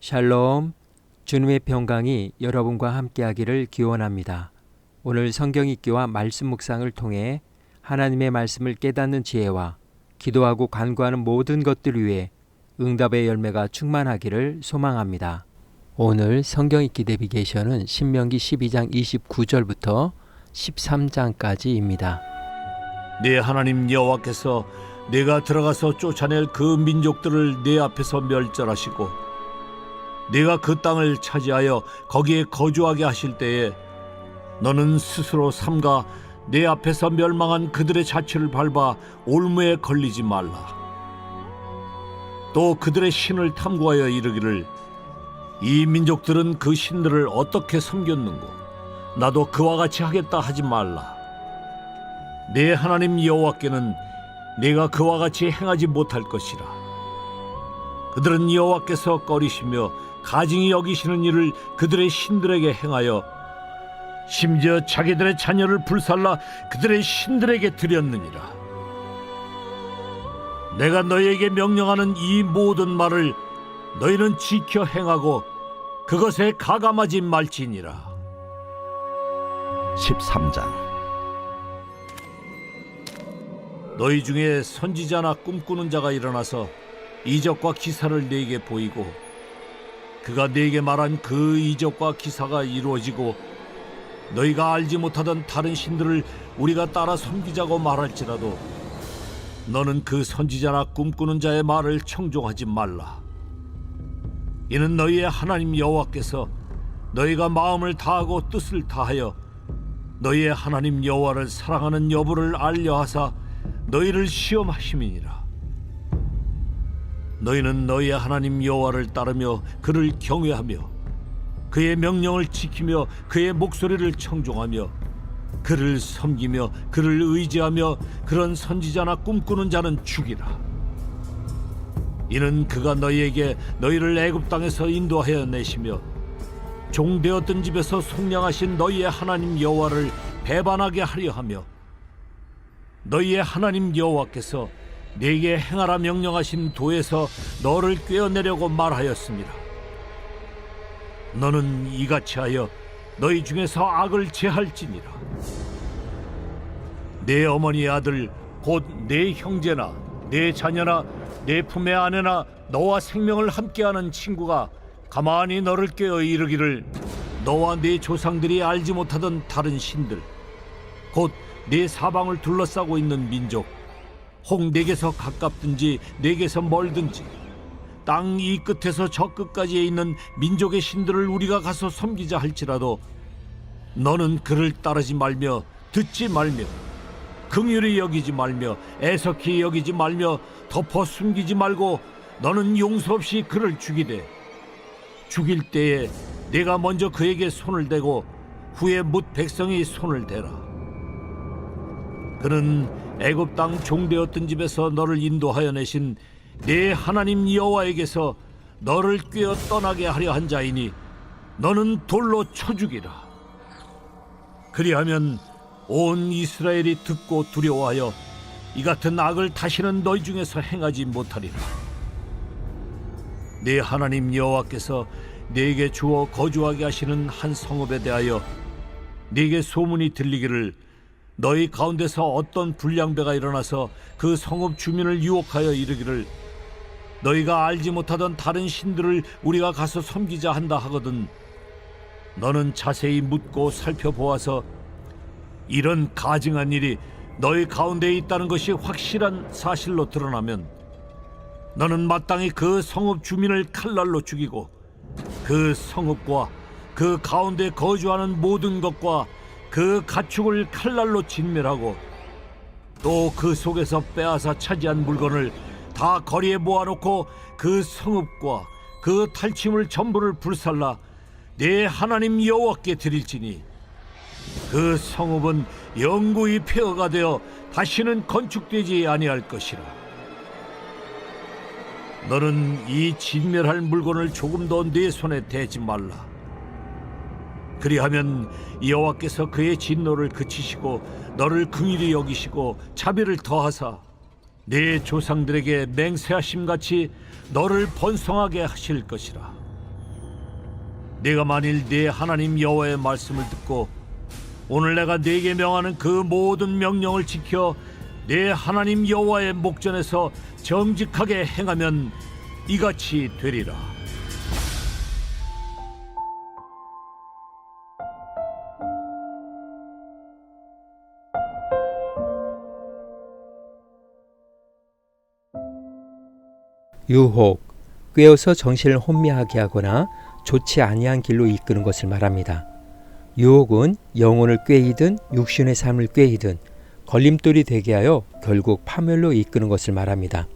샬롬, 주님의 평강이 여러분과 함께하기를 기원합니다. 오늘 성경 읽기와 말씀 묵상을 통해 하나님의 말씀을 깨닫는 지혜와 기도하고 간구하는 모든 것들 위해 응답의 열매가 충만하기를 소망합니다. 오늘 성경 읽기 내비게이션은 신명기 12장 29절부터 13장까지입니다. 네 하나님 여호와께서 내가 들어가서 쫓아낼 그 민족들을 내 앞에서 멸절하시고 네가 그 땅을 차지하여 거기에 거주하게 하실 때에 너는 스스로 삼가 내 앞에서 멸망한 그들의 자취를 밟아 올무에 걸리지 말라. 또 그들의 신을 탐구하여 이르기를 이 민족들은 그 신들을 어떻게 섬겼는고 나도 그와 같이 하겠다 하지 말라. 내 하나님 여호와께는 네가 그와 같이 행하지 못할 것이라. 그들은 여호와께서 꺼리시며 가증히 여기시는 일을 그들의 신들에게 행하여 심지어 자기들의 자녀를 불살라 그들의 신들에게 드렸느니라. 내가 너희에게 명령하는 이 모든 말을 너희는 지켜 행하고 그것에 가감하지 말지니라. 13장. 너희 중에 선지자나 꿈꾸는 자가 일어나서 이적과 기사를 네게 보이고 그가 네게 말한 그 이적과 기사가 이루어지고 너희가 알지 못하던 다른 신들을 우리가 따라 섬기자고 말할지라도 너는 그 선지자나 꿈꾸는 자의 말을 청종하지 말라. 이는 너희의 하나님 여호와께서 너희가 마음을 다하고 뜻을 다하여 너희의 하나님 여호와를 사랑하는 여부를 알려하사 너희를 시험하심이니라. 너희는 너희의 하나님 여호와를 따르며 그를 경외하며 그의 명령을 지키며 그의 목소리를 청종하며 그를 섬기며 그를 의지하며 그런 선지자나 꿈꾸는 자는 죽이라. 이는 그가 너희에게 너희를 애굽 땅에서 인도하여 내시며 종되었던 집에서 속량하신 너희의 하나님 여호와를 배반하게 하려 하며 너희의 하나님 여호와께서 네게 행하라 명령하신 도에서 너를 꿰어내려고 말하였습니다. 너는 이같이 하여 너희 중에서 악을 제할지니라. 내 어머니의 아들 곧 내 형제나 내 자녀나 내 품의 아내나 너와 생명을 함께하는 친구가 가만히 너를 깨어 이르기를 너와 네 조상들이 알지 못하던 다른 신들 곧 네 사방을 둘러싸고 있는 민족 혹 내게서 가깝든지 내게서 멀든지 땅 이 끝에서 저 끝까지에 있는 민족의 신들을 우리가 가서 섬기자 할지라도 너는 그를 따르지 말며 듣지 말며 긍휼히 여기지 말며 애석히 여기지 말며 덮어 숨기지 말고 너는 용서 없이 그를 죽이되 죽일 때에 내가 먼저 그에게 손을 대고 후에 뭇 백성이 손을 대라. 그는 애굽 땅 종되었던 집에서 너를 인도하여 내신 네 하나님 여호와에게서 너를 꿰어 떠나게 하려 한 자이니 너는 돌로 쳐 죽이라. 그리하면 온 이스라엘이 듣고 두려워하여 이 같은 악을 다시는 너희 중에서 행하지 못하리라. 네 하나님 여호와께서 네게 주어 거주하게 하시는 한 성읍에 대하여 네게 소문이 들리기를 너희 가운데서 어떤 불량배가 일어나서 그 성읍 주민을 유혹하여 이르기를 너희가 알지 못하던 다른 신들을 우리가 가서 섬기자 한다 하거든 너는 자세히 묻고 살펴보아서 이런 가증한 일이 너희 가운데에 있다는 것이 확실한 사실로 드러나면 너는 마땅히 그 성읍 주민을 칼날로 죽이고 그 성읍과 그 가운데 거주하는 모든 것과 그 가축을 칼날로 진멸하고 또 그 속에서 빼앗아 차지한 물건을 다 거리에 모아놓고 그 성읍과 그 탈취물 전부를 불살라 네 하나님 여호와께 드릴지니 그 성읍은 영구히 폐허가 되어 다시는 건축되지 아니할 것이라. 너는 이 진멸할 물건을 조금도 네 손에 대지 말라. 그리하면 여호와께서 그의 진노를 그치시고 너를 긍휼히 여기시고 자비를 더하사 네 조상들에게 맹세하심같이 너를 번성하게 하실 것이라. 네가 만일 네 하나님 여호와의 말씀을 듣고 오늘 내가 네게 명하는 그 모든 명령을 지켜 네 하나님 여호와의 목전에서 정직하게 행하면 이같이 되리라. 유혹, 꾀어서 정신을 혼미하게 하거나 좋지 아니한 길로 이끄는 것을 말합니다. 유혹은 영혼을 꾀이든 육신의 삶을 꾀이든 걸림돌이 되게 하여 결국 파멸로 이끄는 것을 말합니다.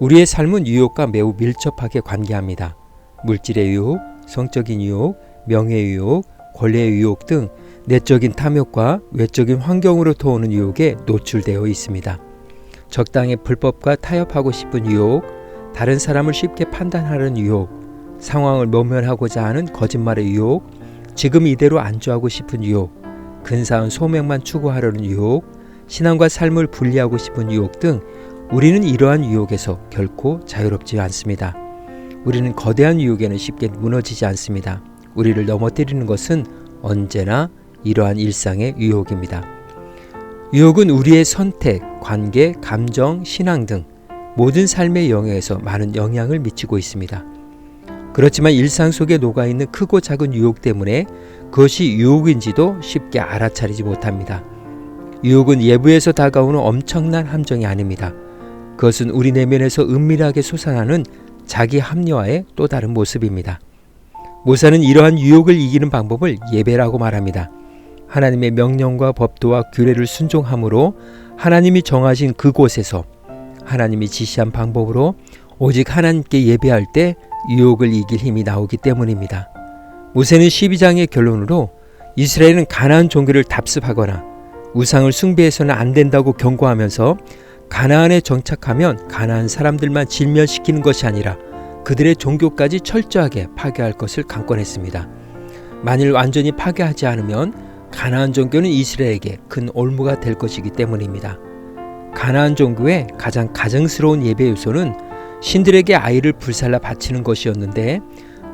우리의 삶은 유혹과 매우 밀접하게 관계합니다. 물질의 유혹, 성적인 유혹, 명예의 유혹, 권리의 유혹 등 내적인 탐욕과 외적인 환경으로부터 오는 유혹에 노출되어 있습니다. 적당히 불법과 타협하고 싶은 유혹, 다른 사람을 쉽게 판단하는 유혹, 상황을 모면하고자 하는 거짓말의 유혹, 지금 이대로 안주하고 싶은 유혹, 근사한 소명만 추구하려는 유혹, 신앙과 삶을 분리하고 싶은 유혹 등 우리는 이러한 유혹에서 결코 자유롭지 않습니다. 우리는 거대한 유혹에는 쉽게 무너지지 않습니다. 우리를 넘어뜨리는 것은 언제나 이러한 일상의 유혹입니다. 유혹은 우리의 선택, 관계, 감정, 신앙 등 모든 삶의 영역에서 많은 영향을 미치고 있습니다. 그렇지만 일상 속에 녹아있는 크고 작은 유혹 때문에 그것이 유혹인지도 쉽게 알아차리지 못합니다. 유혹은 예부에서 다가오는 엄청난 함정이 아닙니다. 그것은 우리 내면에서 은밀하게 솟아나는 자기 합리화의 또 다른 모습입니다. 모세는 이러한 유혹을 이기는 방법을 예배라고 말합니다. 하나님의 명령과 법도와 규례를 순종함으로 하나님이 정하신 그곳에서 하나님이 지시한 방법으로 오직 하나님께 예배할 때 유혹을 이길 힘이 나오기 때문입니다. 모세는 12장의 결론으로 이스라엘은 가나안 종교를 답습하거나 우상을 숭배해서는 안 된다고 경고하면서 가나안에 정착하면 가나안 사람들만 진멸시키는 것이 아니라 그들의 종교까지 철저하게 파괴할 것을 강권했습니다. 만일 완전히 파괴하지 않으면 가나안 종교는 이스라엘에게 큰 올무가 될 것이기 때문입니다. 가나안 종교의 가장 가증스러운 예배 요소는 신들에게 아이를 불살라 바치는 것이었는데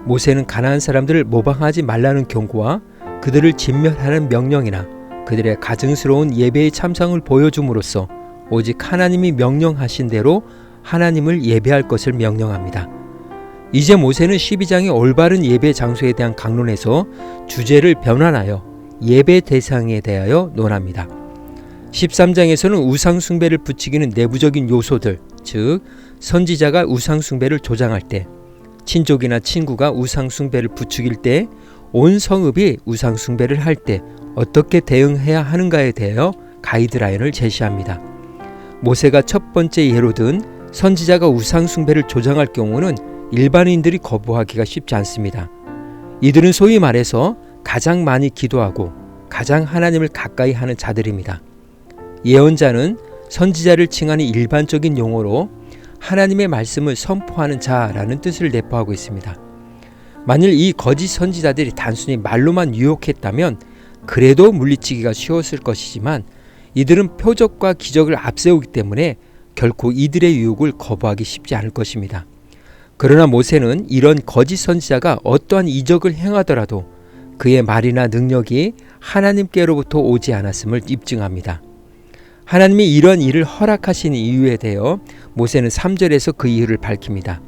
모세는 가나안 사람들을 모방하지 말라는 경고와 그들을 진멸하는 명령이나 그들의 가증스러운 예배의 참상을 보여줌으로써 오직 하나님이 명령하신 대로 하나님을 예배할 것을 명령합니다. 이제 모세는 12장의 올바른 예배 장소에 대한 강론에서 주제를 변환하여 예배 대상에 대하여 논합니다. 13장에서는 우상 숭배를 부추기는 내부적인 요소들, 즉 선지자가 우상 숭배를 조장할 때, 친족이나 친구가 우상 숭배를 부추길 때, 온 성읍이 우상 숭배를 할 때 어떻게 대응해야 하는가에 대하여 가이드라인을 제시합니다. 모세가 첫 번째 예로 든 선지자가 우상 숭배를 조장할 경우는 일반인들이 거부하기가 쉽지 않습니다. 이들은 소위 말해서 가장 많이 기도하고 가장 하나님을 가까이 하는 자들입니다. 예언자는 선지자를 칭하는 일반적인 용어로 하나님의 말씀을 선포하는 자라는 뜻을 내포하고 있습니다. 만일 이 거짓 선지자들이 단순히 말로만 유혹했다면 그래도 물리치기가 쉬웠을 것이지만 이들은 표적과 기적을 앞세우기 때문에 결코 이들의 유혹을 거부하기 쉽지 않을 것입니다. 그러나 모세는 이런 거짓 선지자가 어떠한 이적을 행하더라도 그의 말이나 능력이 하나님께로부터 오지 않았음을 입증합니다. 하나님이 이런 일을 허락하신 이유에 대하여 모세는 3절에서 그 이유를 밝힙니다.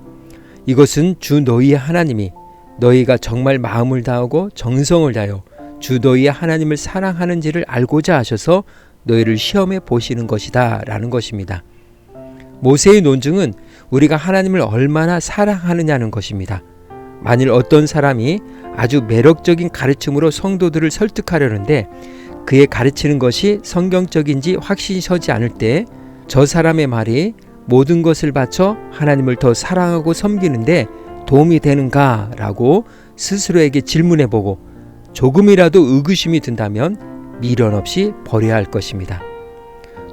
이것은 주 너희의 하나님이 너희가 정말 마음을 다하고 정성을 다하여 주 너희의 하나님을 사랑하는지를 알고자 하셔서 너희를 시험해 보시는 것이다 라는 것입니다. 모세의 논증은 우리가 하나님을 얼마나 사랑하느냐는 것입니다. 만일 어떤 사람이 아주 매력적인 가르침으로 성도들을 설득하려는데 그의 가르치는 것이 성경적인지 확신이 서지 않을 때 저 사람의 말이 모든 것을 바쳐 하나님을 더 사랑하고 섬기는데 도움이 되는가? 라고 스스로에게 질문해보고 조금이라도 의구심이 든다면 미련 없이 버려야 할 것입니다.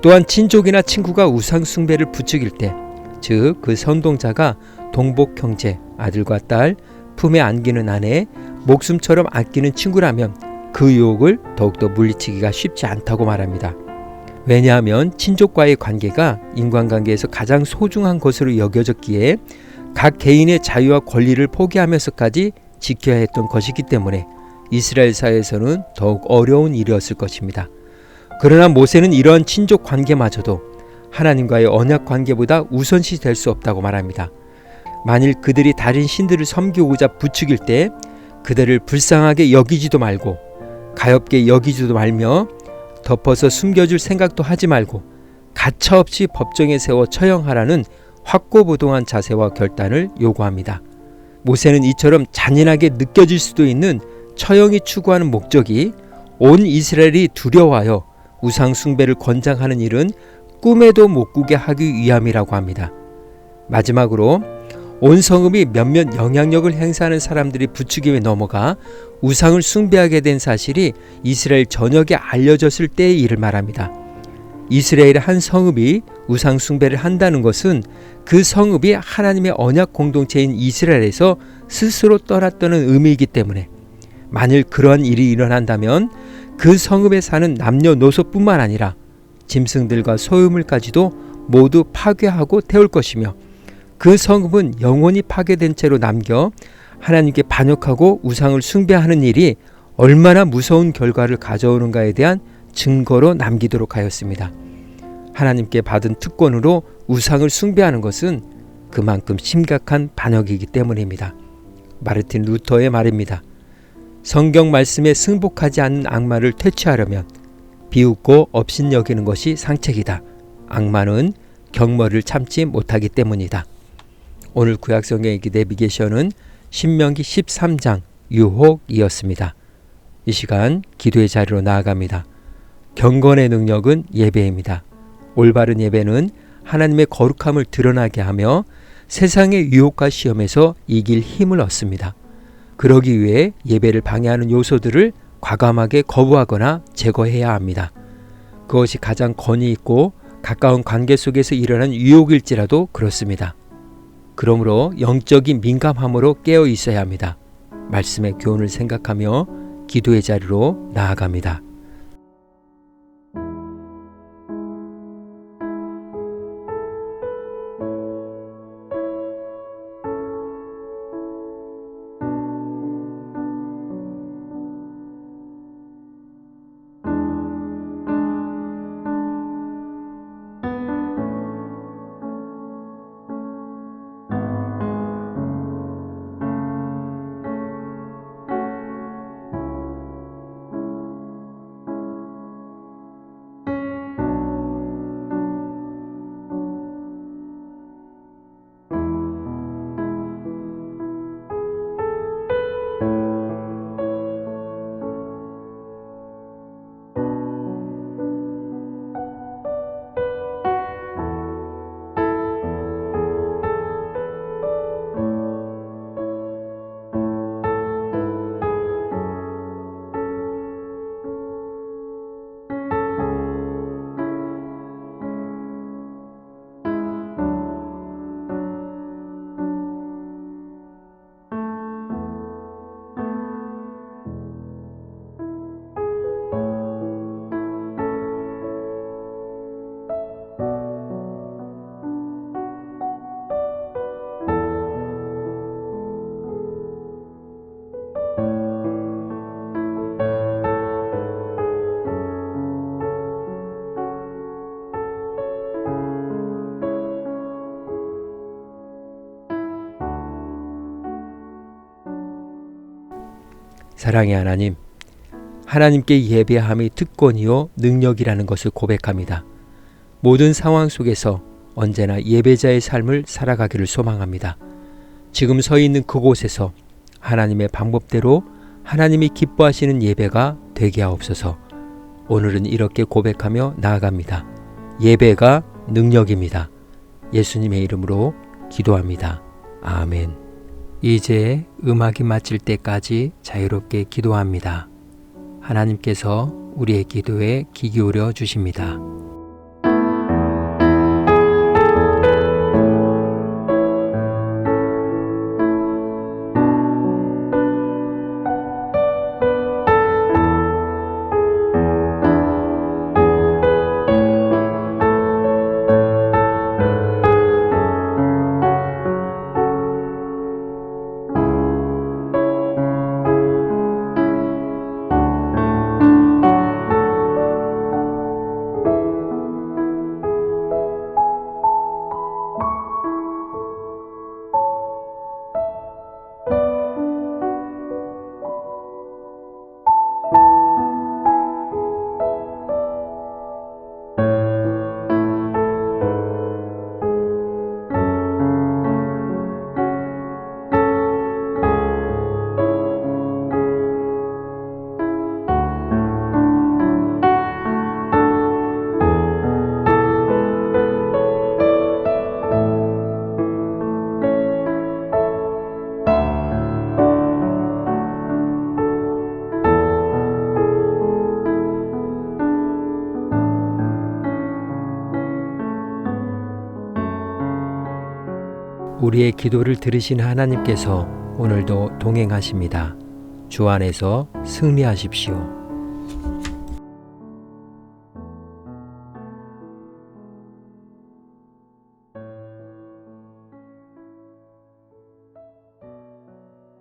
또한 친족이나 친구가 우상 숭배를 부추길 때, 즉 그 선동자가 동복 형제, 아들과 딸, 품에 안기는 아내, 목숨처럼 아끼는 친구라면 그 유혹을 더욱더 물리치기가 쉽지 않다고 말합니다. 왜냐하면 친족과의 관계가 인간관계에서 가장 소중한 것으로 여겨졌기에 각 개인의 자유와 권리를 포기하면서까지 지켜야 했던 것이기 때문에 이스라엘 사회에서는 더욱 어려운 일이었을 것입니다. 그러나 모세는 이러한 친족 관계마저도 하나님과의 언약 관계보다 우선시 될 수 없다고 말합니다. 만일 그들이 다른 신들을 섬기고자 부추길 때 그들을 불쌍하게 여기지도 말고 가엾게 여기지도 말며 덮어서 숨겨줄 생각도 하지 말고 가차없이 법정에 세워 처형하라는 확고부동한 자세와 결단을 요구합니다. 모세는 이처럼 잔인하게 느껴질 수도 있는 처형이 추구하는 목적이 온 이스라엘이 두려워하여 우상 숭배를 권장하는 일은 꿈에도 못 꾸게 하기 위함이라고 합니다. 마지막으로 온 성읍이 몇몇 영향력을 행사하는 사람들이 부추김에 넘어가 우상을 숭배하게 된 사실이 이스라엘 전역에 알려졌을 때의 일을 말합니다. 이스라엘의 한 성읍이 우상 숭배를 한다는 것은 그 성읍이 하나님의 언약 공동체인 이스라엘에서 스스로 떠났다는 의미이기 때문에 만일 그러한 일이 일어난다면 그 성읍에 사는 남녀노소뿐만 아니라 짐승들과 소유물까지도 모두 파괴하고 태울 것이며 그 성읍은 영원히 파괴된 채로 남겨 하나님께 반역하고 우상을 숭배하는 일이 얼마나 무서운 결과를 가져오는가에 대한 증거로 남기도록 하였습니다. 하나님께 받은 특권으로 우상을 숭배하는 것은 그만큼 심각한 반역이기 때문입니다. 마르틴 루터의 말입니다. 성경 말씀에 승복하지 않는 악마를 퇴치하려면 비웃고 업신여기는 것이 상책이다. 악마는 경머를 참지 못하기 때문이다. 오늘 구약성경의 내비게이션은 신명기 13장 유혹이었습니다. 이 시간 기도의 자리로 나아갑니다. 경건의 능력은 예배입니다. 올바른 예배는 하나님의 거룩함을 드러나게 하며 세상의 유혹과 시험에서 이길 힘을 얻습니다. 그러기 위해 예배를 방해하는 요소들을 과감하게 거부하거나 제거해야 합니다. 그것이 가장 권위 있고 가까운 관계 속에서 일어난 유혹일지라도 그렇습니다. 그러므로 영적인 민감함으로 깨어 있어야 합니다. 말씀의 교훈을 생각하며 기도의 자리로 나아갑니다. 사랑의 하나님, 하나님께 예배함이 특권이요 능력이라는 것을 고백합니다. 모든 상황 속에서 언제나 예배자의 삶을 살아가기를 소망합니다. 지금 서 있는 그곳에서 하나님의 방법대로 하나님이 기뻐하시는 예배가 되게 하옵소서. 오늘은 이렇게 고백하며 나아갑니다. 예배가 능력입니다. 예수님의 이름으로 기도합니다. 아멘. 이제 음악이 마칠 때까지 자유롭게 기도합니다. 하나님께서 우리의 기도에 귀 기울여 주십니다. 우리의 기도를 들으신 하나님께서 오늘도 동행하십니다. 주 안에서 승리하십시오.